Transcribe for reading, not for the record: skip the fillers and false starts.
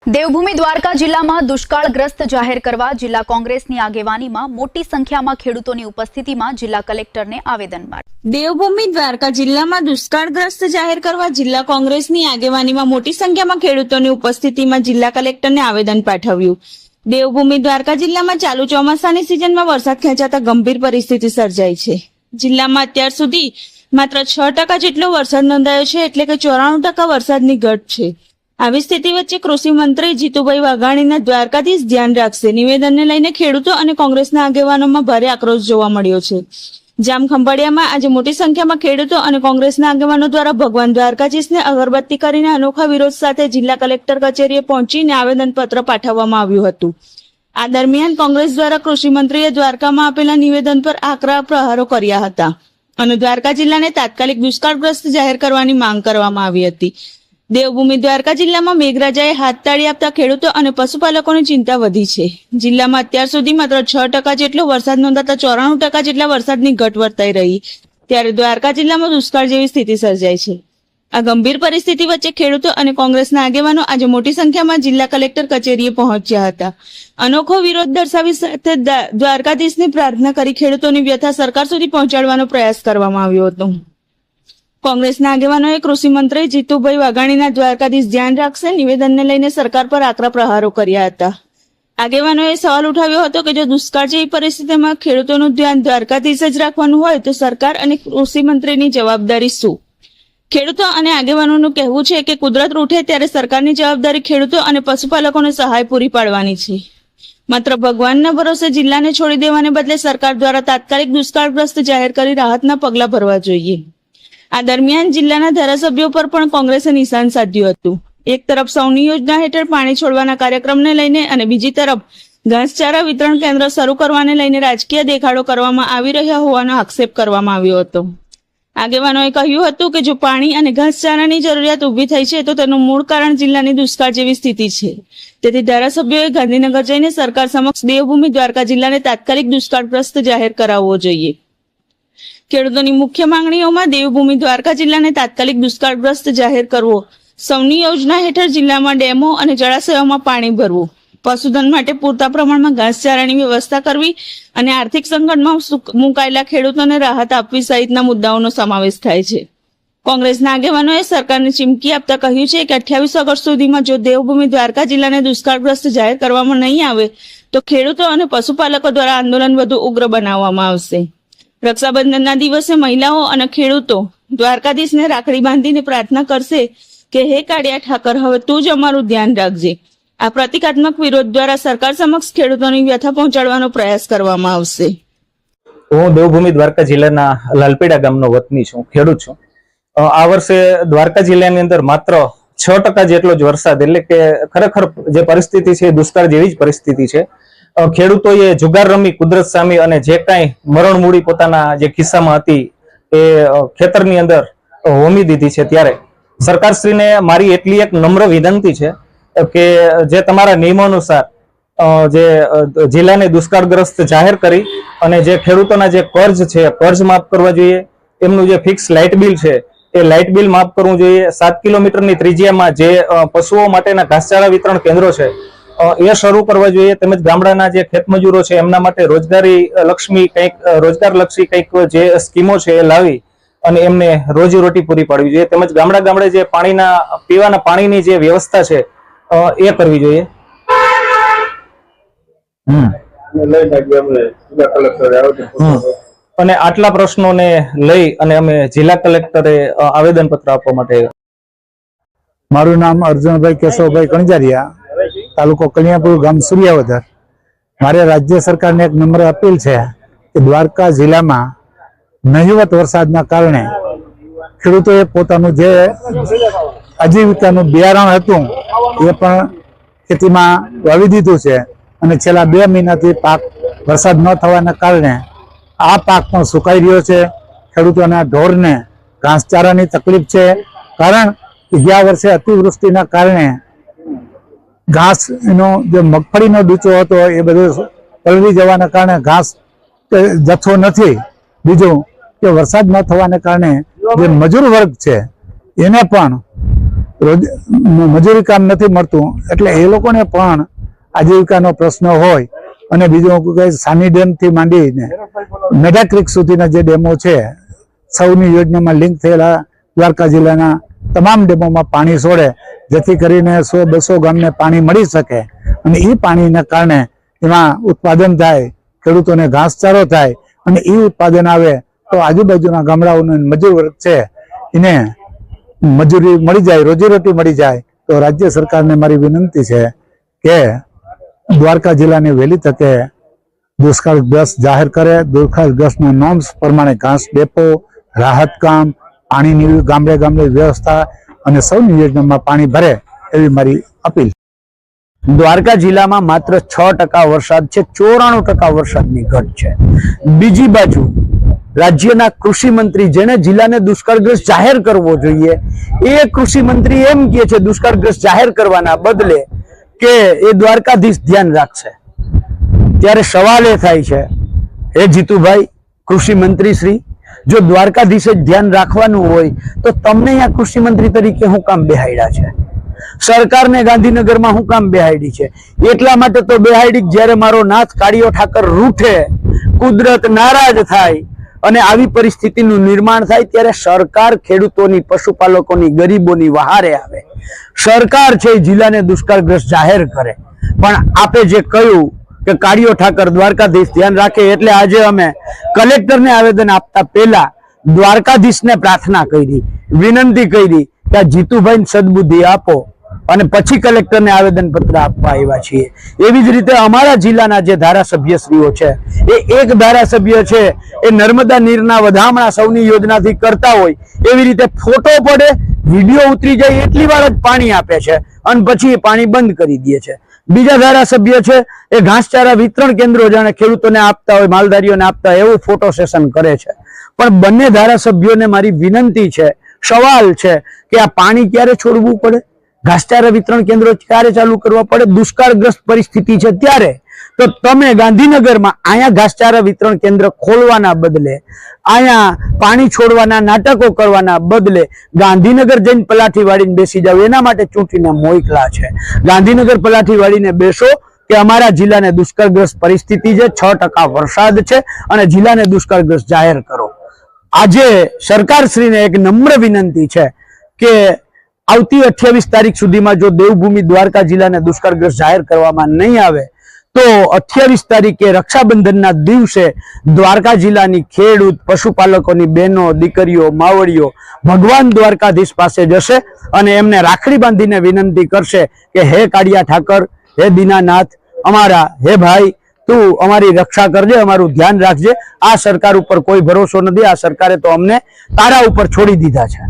દેવભૂમિ દ્વારકા જિલ્લામાં દુષ્કાળગ્રસ્ત જાહેર કરવા જિલ્લા કોંગ્રેસની આગેવાનીમાં મોટી સંખ્યામાં ખેડૂતોની ઉપસ્થિતિમાં જિલ્લા કલેક્ટરને આવેદન પાઠવ્યું। દેવભૂમિ દ્વારકા જિલ્લામાં દુષ્કાળગ્રસ્ત જાહેર કરવા જિલ્લા કોંગ્રેસની આગેવાનીમાં મોટી સંખ્યામાં ખેડૂતોની ઉપસ્થિતિમાં જિલ્લા કલેક્ટરને આવેદન પાઠવ્યું। દેવભૂમિ દ્વારકા જિલ્લામાં ચાલુ ચોમાસાની સિઝનમાં વરસાદ ખેંચાતા ગંભીર પરિસ્થિતિ સર્જાઈ છે। જિલ્લામાં અત્યાર સુધી માત્ર 6% જેટલો વરસાદ નોંધાયો છે, એટલે કે 94% વરસાદની ઘટ છે। આવી સ્થિતિ વચ્ચે કૃષિ મંત્રી જીતુભાઈ વાઘાણીના દ્વારકાધીશ ધ્યાન રાખશે નિવેદનને લઈને ખેડૂતો અને કોંગ્રેસના આગેવાનોમાં ભારે આક્રોશ જોવા મળ્યો છે। જામખંભાળિયામાં આજે મોટી સંખ્યામાં ખેડૂતો અને કોંગ્રેસના આગેવાનો દ્વારા ભગવાન દ્વારકાધીશને અગરબત્તી કરીને અનોખા વિરોધ સાથે જિલ્લા કલેક્ટર કચેરીએ પહોંચીને આવેદનપત્ર પાઠવવામાં આવ્યું હતું। આ દરમિયાન કોંગ્રેસ દ્વારા કૃષિ મંત્રીએ દ્વારકામાં આપેલા નિવેદન પર આકરા પ્રહારો કર્યા હતા અને દ્વારકા જિલ્લાને તાત્કાલિક દુષ્કાળગ્રસ્ત જાહેર કરવાની માંગ કરવામાં આવી હતી। દેવભૂમિ દ્વારકા જિલ્લામાં મેઘરાજાએ હાથતાળી આપતા ખેડૂતો અને પશુપાલકોની ચિંતા વધી છે। જિલ્લામાં અત્યાર સુધી માત્ર 6% જેટલો વરસાદ નોંધાતા 94% જેટલા વરસાદની ઘટ વર્તાઈ રહી, ત્યારે દ્વારકા જિલ્લામાં દુષ્કાળ જેવી સ્થિતિ સર્જાઈ છે। આ ગંભીર પરિસ્થિતિ વચ્ચે ખેડૂતો અને કોંગ્રેસના આગેવાનો આજે મોટી સંખ્યામાં જિલ્લા કલેક્ટર કચેરીએ પહોંચ્યા હતા। અનોખો વિરોધ દર્શાવી સાથે દ્વારકાધીશની પ્રાર્થના કરી ખેડૂતોની વ્યથા સરકાર સુધી પહોંચાડવાનો પ્રયાસ કરવામાં આવ્યો હતો। કોંગ્રેસના આગેવાનોએ કૃષિ મંત્રી જીતુભાઈ વાઘાણીના દ્વારકાધીશ ધ્યાન રાખશે નિવેદનને લઈને સરકાર પર આકરા પ્રહારો કર્યા હતા। આગેવાનોએ સવાલ ઉઠાવ્યો હતો કે જો દુષ્કાળ જેવી પરિસ્થિતિમાં ખેડૂતોનું ધ્યાન દ્વારકાધીશ જ રાખવાનું હોય તો સરકાર અને કૃષિ મંત્રીની જવાબદારી શું? ખેડૂતો અને આગેવાનોનું કહેવું છે કે કુદરત રૂઠે ત્યારે સરકારની જવાબદારી ખેડૂતો અને પશુપાલકોને સહાય પૂરી પાડવાની છે। માત્ર ભગવાનના ભરોસે જિલ્લાને છોડી દેવાને બદલે સરકાર દ્વારા તાત્કાલિક દુષ્કાળગ્રસ્ત જાહેર કરી રાહતના પગલાં ભરવા જોઈએ। આ દરમિયાન જિલ્લાના ધારાસભ્યો પર પણ કોંગ્રેસે નિશાન સાધ્યું હતું। એક તરફ સૌની યોજના હેઠળ પાણી છોડવાના કાર્યક્રમને લઈને અને બીજી તરફ ઘાસચારા વિતરણ કેન્દ્ર શરૂ કરવાને લઈને રાજકીય દેખાડો કરવામાં આવી રહ્યા હોવાનો આક્ષેપ કરવામાં આવ્યો હતો। આગેવાનોએ કહ્યું હતું કે જો પાણી અને ઘાસચારાની જરૂરિયાત ઊભી થઈ છે તો તેનું મૂળ કારણ જિલ્લાની દુષ્કાળ જેવી સ્થિતિ છે। તેથી ધારાસભ્યોએ ગાંધીનગર જઈને સરકાર સમક્ષ દેવભૂમિ દ્વારકા જિલ્લાને તાત્કાલિક દુષ્કાળગ્રસ્ત જાહેર કરાવવો જોઈએ। ખેડૂતોની મુખ્ય માંગણીઓમાં દેવભૂમિ દ્વારકા જિલ્લાને તાત્કાલિક દુષ્કાળગ્રસ્ત જાહેર કરવો, સૌની યોજના હેઠળ જિલ્લામાં ડેમો અને જળાશયોમાં પાણી ભરવું, પશુધન માટે પૂરતા પ્રમાણમાં ઘાસચારાની વ્યવસ્થા કરવી અને આર્થિક સંકટમાં મુકાયેલા ખેડૂતોને રાહત આપવી સહિતના મુદ્દાઓનો સમાવેશ થાય છે। કોંગ્રેસના આગેવાનોએ સરકારને ચીમકી આપતા કહ્યું છે કે 28 ઓગસ્ટ સુધીમાં જો દેવભૂમિ દ્વારકા જિલ્લાને દુષ્કાળગ્રસ્ત જાહેર કરવામાં નહીં આવે તો ખેડૂતો અને પશુપાલકો દ્વારા આંદોલન વધુ ઉગ્ર બનાવવામાં આવશે। રક્ષાબંધનના દિવસે મહિલાઓ અને ખેડૂતો દ્વારકાધીશને રાખડી બાંધીને પ્રાર્થના કરશે કે હે કાળિયા ઠાકર, હવે તું જ અમારું ધ્યાન રાખજે। આ પ્રતિકાત્મક વિરોધ દ્વારા સરકાર સમક્ષ ખેડૂતોની વ્યથા પહોંચાડવાનો પ્રયાસ કરવામાં આવશે। હું દેવભૂમિ દ્વારકા જિલ્લાના લાલપીડા ગામનો વતની છું, ખેડૂત છું। આ વર્ષે દ્વારકા જિલ્લાની અંદર માત્ર 6% જેટલો જ વરસાદ, એટલે કે ખરેખર જે પરિસ્થિતિ છે દુષ્કાળ જેવી જ પરિસ્થિતિ છે। ખેડૂતોએ જુગાર રમી કુદરત સામે અને જે કાંઈ મરણ મૂડી પોતાના જે ખિસ્સામાં હતી એ ખેતરની અંદર હોમી દીધી છે। ત્યારે સરકારશ્રીને મારી એટલી એક નમ્ર વિનંતી છે કે જે તમારા નિયમો અનુસાર જે જિલ્લાને દુષ્કાળગ્રસ્ત જાહેર કરી અને જે ખેડૂતોના જે કર્જ છે કર્જ માફ કરવા જોઈએ। એમનું જે ફિક્સ લાઇટ બિલ છે એ લાઇટ બિલ માફ કરવું જોઈએ। 7 કિલોમીટરની ત્રિજ્યામાં જે પશુઓ માટેના ઘાસચારા વિતરણ કેન્દ્રો છે એ શરૂ કરવા જોઈએ। તેમજ ગામડાના જે ખેતમજૂરો છે એમના માટે રોજગારી લક્ષ્મી કંઈક રોજગાર લક્ષી કંઈક જે સ્કીમો છે એ લાવી અને એમને રોજીરોટી પૂરી પાડવી જોઈએ। તેમજ ગામડે જે પાણીના પીવાના પાણીની જે વ્યવસ્થા છે એ કરવી જોઈએ। અને આટલા પ્રશ્નોને લઈ અને અમે જિલ્લા કલેક્ટરે આવેદનપત્ર આપવા માટે। મારું નામ અર્જુનભાઈ કેશવભાઈ કણજારિયા, તાલુકો કલિયાપુર, ગામ સૂર્યાવદર। મારે રાજ્ય સરકારને એક નમ્ર અપીલ છે કે દ્વારકા જિલ્લામાં નહિવત વરસાદના કારણે ખેડૂતોએ પોતાનું જે આજીવિકાનું બિયારણ હતું એ પણ ખેતીમાં વાવી દીધું છે અને છેલ્લા 2 મહિનાથી પાક વરસાદ ન થવાના કારણે આ પાક પણ સુકાઈ રહ્યો છે। ખેડૂતોના ઢોરને ઘાસચારાની તકલીફ છે, કારણ કે ગયા વર્ષે અતિવૃષ્ટિના કારણે ઘાસ એનો જે મગફળીનો ડૂચો હતો એ બધો પલળી જવાના કારણે ઘાસ જથ્થો નથી। બીજું કે વરસાદ ન થવાને કારણે જે મજૂર વર્ગ છે એને પણ મજૂરી કામ નથી મળતું, એટલે એ લોકોને પણ આજીવિકાનો પ્રશ્ન હોય. અને બીજું કે સાની ડેમ થી માંડીને મેઢા ક્રિક સુધીના જે ડેમો છે, સૌની યોજનામાં લિંક થયેલા દ્વારકા જિલ્લાના તમામ ડેમોમાં પાણી છોડે, જેથી કરીને 100-200 ગામને પાણી મળી શકે. અને એ પાણીના કારણે એમાં ઉત્પાદન થાય, ખેડૂતોને ઘાસચારો થાય, અને એ ઉત્પાદન આવે તો આજુબાજુના ગામડાઓનો મજૂર વર્ગ છે એને મજૂરી મળી જાય, રોજીરોટી મળી જાય. તો રાજ્ય સરકારને મારી વિનંતી છે કે દ્વારકા જિલ્લાને વહેલી તકે દુષ્કાળગ્રસ્ત જાહેર કરે. દુષ્કાળગ્રસ્તના નોર્મ્સ પ્રમાણે ઘાસ ડેપો, રાહત કામ, પાણીની ગામડે ગામડે વ્યવસ્થા અને સૌની યોજનામાં પાણી ભરે એવી મારી અપીલ. દ્વારકા જિલ્લામાં માત્ર 6% વરસાદ છે, 94% વરસાદની ઘટ છે. બીજી બાજુ રાજ્યના કૃષિ મંત્રી, જેને જિલ્લાને દુષ્કાળગ્રસ્ત જાહેર કરવો જોઈએ, એ કૃષિ મંત્રી એમ કહે છે દુષ્કાળગ્રસ્ત જાહેર કરવાના બદલે કે એ દ્વારકાધીશ ધ્યાન રાખશે. ત્યારે સવાલ એ થાય છે, હે જીતુભાઈ કૃષિ મંત્રી શ્રી, જો દ્વારકાધીશે ધ્યાન રાખવાનું હોય તો તમને અહીંયા કૃષિ મંત્રી તરીકે હું કામ બેહાડ્યા છે? સરકારને ગાંધીનગરમાં હું કામ બેહાડી છે? એટલા માટે તો બેહાડી જ્યારે મારો નાથ કાળિયો ઠાકર રૂઠે, કુદરત નારાજ થાય અને આવી પરિસ્થિતિનું નિર્માણ થાય ત્યારે સરકાર ખેડૂતોની, પશુપાલકોની, ગરીબોની વહારે આવે. સરકાર છે એ જિલ્લાને દુષ્કાળગ્રસ્ત જાહેર કરે. પણ આપે જે કહ્યું કે કાળિયો ઠાકર દ્વારકાધીશ ધ્યાન રાખે, એટલે આજે અમે કલેક્ટરને આવેદન આપતા પહેલા દ્વારકાધીશને પ્રાર્થના કરી, વિનંતી કરી કે આ જીતુભાઈને સદબુદ્ધિ આપો, અને પછી કલેક્ટરને આવેદન પત્ર આપવા આવ્યા છીએ. એવી જ રીતે અમારા જિલ્લાના જે ધારાસભ્યશ્રીઓ છે, એ એક ધારાસભ્ય છે એ નર્મદા નીરના વધામણા સૌની યોજનાથી કરતા હોય એવી રીતે ફોટો પડે, વિડીયો ઉતરી જાય એટલી વાર જ પાણી આપે છે અને પછી એ પાણી બંધ કરી દે છે. બીજા ધારાસભ્ય છે એ ઘાસચારા વિતરણ કેન્દ્રો જાણે ખેડૂતોને આપતા હોય, માલધારીઓને આપતા હોય એવું ફોટો સેશન કરે છે. પણ બંને ધારાસભ્યોને મારી વિનંતી છે, સવાલ છે કે આ પાણી ક્યારે છોડવું પડે, ઘાસચારા વિતરણ કેન્દ્રો ક્યારે ચાલુ કરવા પડે, દુષ્કાળગ્રસ્ત પરિસ્થિતિ છે ત્યારે. તો તમે ગાંધીનગરમાં અહીંયા ઘાસચારા વિતરણ કેન્દ્ર ખોલવાના બદલે, અહીંયા પાણી છોડવાના નાટકો કરવાના બદલે ગાંધીનગર જઈને પલાઠી વાળીને બેસી જાવ. એના માટે ચૂંટીને મોકલા છે. ગાંધીનગર પલાઠી વાળીને બેસો કે અમારા જિલ્લાને દુષ્કાળગ્રસ્ત પરિસ્થિતિ છે, 6% વરસાદ છે અને જિલ્લાને દુષ્કાળગ્રસ્ત જાહેર કરો. આજે સરકારશ્રીને એક નમ્ર વિનંતી છે કે આવતી 28 તારીખ સુધીમાં જો દેવભૂમિ દ્વારકા જિલ્લાને દુષ્કાળગ્રસ્ત જાહેર કરવામાં નહીં આવે તો 28 તારીખે રક્ષાબંધનના દિવસે દ્વારકા જિલ્લાની ખેડૂત, પશુપાલકોની બહેનો, દીકરીઓ, માવડીઓ ભગવાન દ્વારકાધીશ પાસે જશે અને એમને રાખડી બાંધીને વિનંતી કરશે કે હે કાળિયા ઠાકર, હે દીનાનાથ, અમારા હે ભાઈ, તું અમારી રક્ષા કરજે, અમારું ધ્યાન રાખજે. આ સરકાર ઉપર કોઈ ભરોસો નથી, આ સરકારે તો અમને તારા ઉપર છોડી દીધા છે.